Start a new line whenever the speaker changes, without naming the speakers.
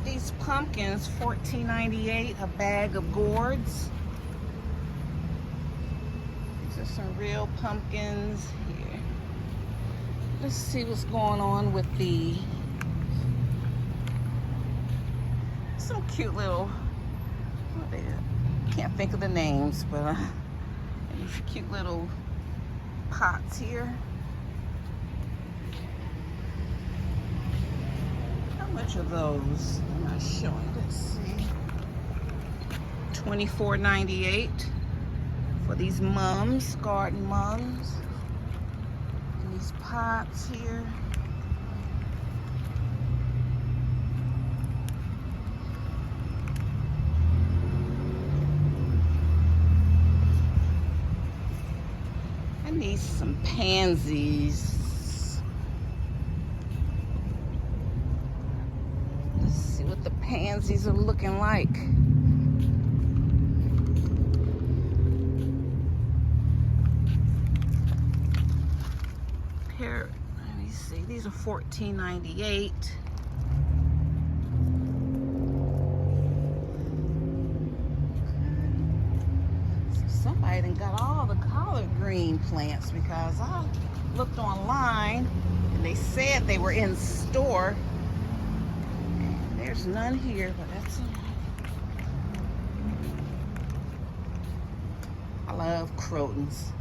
These pumpkins, $14.98 a bag of gourds. These are some real pumpkins here. Let's see what's going on with the some cute little, can't think of the names, but these cute little pots here. How much are those? I'm not showing. Let's see. $24.98 for these mums, garden mums. And these pots here. I need some pansies. Let's see what the pansies are looking like. Here, let me see. These are $14.98. Somebody done got all the collard green plants, because I looked online and they said they were in store. And there's none here, but that's all right. I love crotons.